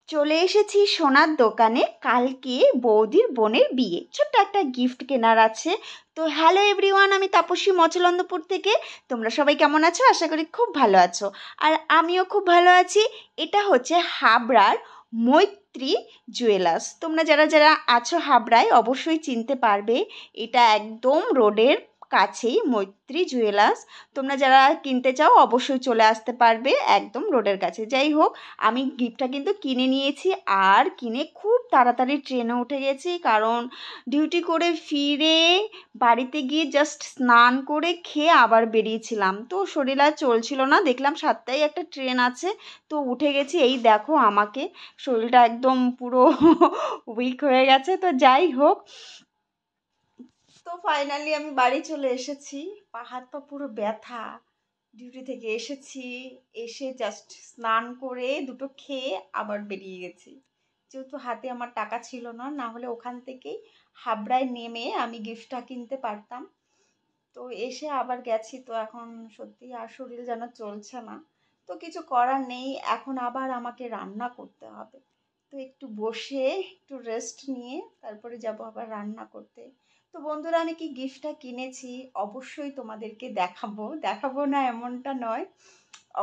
চলে এসেছি সোনার দোকানে। কালকে বৌদির বোনের বিয়ে, ছোট্ট একটা গিফট কেনার আছে। তো হ্যালো এভরিওয়ান, আমি তাপসী মচলন্দপুর থেকে। তোমরা সবাই কেমন আছো? আশা করি খুব ভালো আছো, আর আমিও খুব ভালো আছি। এটা হচ্ছে হাবড়ার মৈত্রী জুয়েলার্স। তোমরা যারা যারা আছো হাবড়ায় অবশ্যই চিনতে পারবে। এটা একদম রোডের কাছেই মৈত্রী জুয়েলার্স। তোমরা যারা কিনতে চাও অবশ্যই চলে আসতে পারবে, একদম রোডের কাছে। যাই হোক, আমি গিফটটা কিন্তু কিনে নিয়েছি, আর কিনে খুব তাড়াতাড়ি ট্রেনে উঠে গেছি, কারণ ডিউটি করে ফিরে বাড়িতে গিয়ে জাস্ট স্নান করে খেয়ে আবার বেরিয়েছিলাম। তো শরীর আর চলছিল না, দেখলাম 7টায় একটা ট্রেন আছে, তো উঠে গেছি। এই দেখো আমাকে, শরীরটা একদম পুরো উইক হয়ে গেছে। তো যাই হোক, তো ফাইনালি আমি বাড়ি চলে এসেছি। হাত পা পুরো ব্যথা, ডিউটি থেকে এসেছি, এসে জাস্ট স্নান করে দুটো খেয়ে আবার বেরিয়ে গেছি। যেহেতু হাতে আমার টাকা ছিল না, না হলে ওখান থেকেই হাবড়ায় নেমে আমি গিফটটা কিনতে পারতাম। তো এসে আবার গেছি। তো এখন সত্যি আর শরীর যেন চলছে না, তো কিছু করার নেই। এখন আবার আমাকে রান্না করতে হবে। তো একটু বসে একটু রেস্ট নিয়ে তারপরে যাব আবার রান্না করতে। তো বন্ধুরা, আমি কি গিফটটা কিনেছি অবশ্যই তোমাদেরকে দেখাবো, দেখাবো না এমনটা নয়,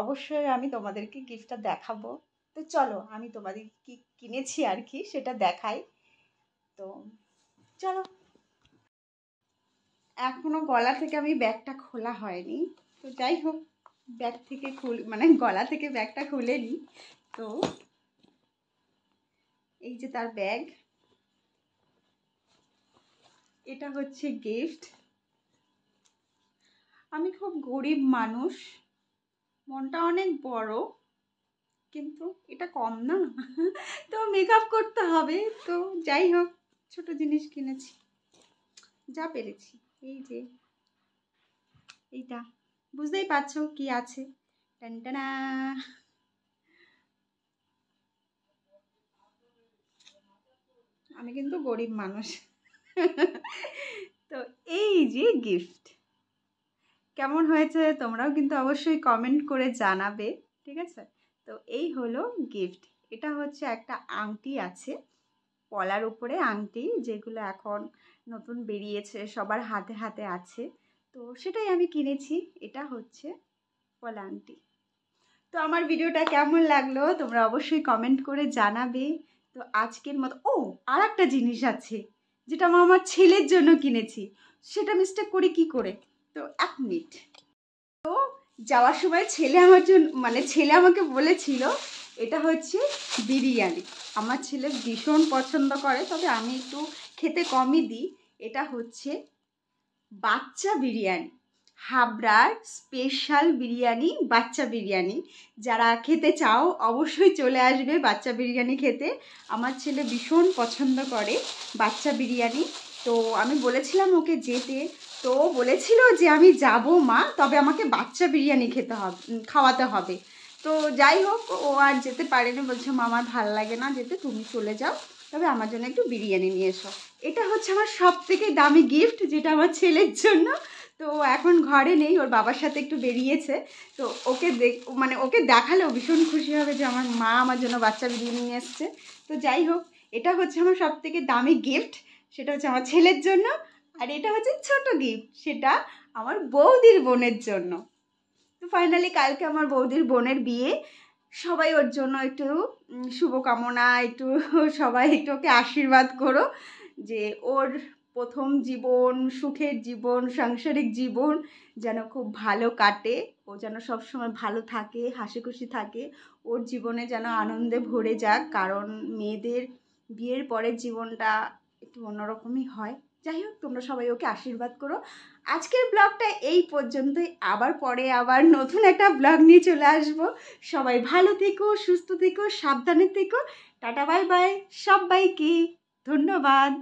অবশ্যই আমি তোমাদেরকে গিফটটা দেখাবো। তো চলো আমি তোমাদের কি কিনেছি আর কি সেটা দেখাই। তো চলো। এখনো গলা থেকে আমি ব্যাগটা খোলা হয়নি। তো যাই হোক, ব্যাগ থেকে মানে গলা থেকে ব্যাগটা খুলে নিই। তো এই যে তার ব্যাগ, এটা হচ্ছে গিফট। আমি খুব গরিব মানুষ, মনটা অনেক বড়, কিন্তু এটা কম না। তো মেকআপ করতে হবে। তো যাই হোক, ছোট জিনিস কিনেছি যা পেরেছি। এই যে এইটা, বুঝতেই পারছো কি আছে। টানটানা, আমি কিন্তু গরিব মানুষ। তো এই যে গিফট, কেমন হয়েছে তোমরাও কিন্তু অবশ্যই কমেন্ট করে জানাবে, ঠিক আছে? তো এই হলো গিফট। এটা হচ্ছে একটা আংটি আছে, পলার উপরে আংটি, যেগুলো এখন নতুন বেরিয়েছে, সবার হাতে হাতে আছে। তো সেটাই আমি কিনেছি। এটা হচ্ছে পলা আংটি। তো আমার ভিডিওটা কেমন লাগলো তোমরা অবশ্যই কমেন্ট করে জানাবে। তো আজকের মতো, ও আর একটা জিনিস আছে যেটা আমি আমার ছেলের জন্য কিনেছি, সেটা মিস্টেক করি কি করে। তো 1 মিনিট। যাওয়ার সময় ছেলে আমার জন্য, মানে ছেলে আমাকে বলেছিল এটা হচ্ছে বিরিয়ানি। আমার ছেলে ভীষণ পছন্দ করে, তবে আমি একটু খেতে কমই দিই। এটা হচ্ছে বাচ্চা বিরিয়ানি, হাবড়ার স্পেশাল বিরিয়ানি, বাচ্চা বিরিয়ানি। যারা খেতে চাও অবশ্যই চলে আসবে বাচ্চা বিরিয়ানি খেতে। আমার ছেলে ভীষণ পছন্দ করে বাচ্চা বিরিয়ানি। তো আমি বলেছিলাম ওকে যেতে, তো বলেছিল যে আমি যাব মা, তবে আমাকে বাচ্চা বিরিয়ানি খেতে হবে, খাওয়াতে হবে। তো যাই হোক, ও আর যেতে পারেনি, বলছে মা আমার ভাল লাগে না যেতে, তুমি চলে যাও, তবে আমার জন্য একটু বিরিয়ানি নিয়ে এসো। এটা হচ্ছে আমার সব থেকে দামি গিফট, যেটা আমার ছেলের জন্য। তো এখন ঘরে নেই, ওর বাবার সাথে একটু বেরিয়েছে। তো ওকে মানে ওকে দেখালেও ভীষণ খুশি হবে যে আমার মা আমার জন্য বাচ্চা বিরিয়ানি নিয়ে এসছে। তো যাই হোক, এটা হচ্ছে আমার সব থেকে দামি গিফট, সেটা হচ্ছে আমার ছেলের জন্য। আর এটা হচ্ছে ছোট গিফট, সেটা আমার বৌদির বোনের জন্য। তো ফাইনালি কালকে আমার বৌদির বোনের বিয়ে, সবাই ওর জন্য একটু শুভকামনা, একটু সবাই একটু ওকে আশীর্বাদ করো যে ওর প্রথম জীবন, সুখের জীবন, সাংসারিক জীবন যেন খুব ভালো কাটে, ও যেন সবসময় ভালো থাকে, হাসি খুশি থাকে, ওর জীবনে যেন আনন্দে ভরে যাক, কারণ মেয়েদের বিয়ের পরের জীবনটা একটু অন্যরকমই হয়। যাই হোক, তোমরা সবাই ওকে আশীর্বাদ করো। আজকের ব্লগটা এই পর্যন্তই, আবার পরে আবার নতুন একটা ব্লগ নিয়ে চলে আসবো। সবাই ভালো থেকো, সুস্থ থেকো, সাবধানে থেকো। টাটা বাই বাই সবাইকে, ধন্যবাদ।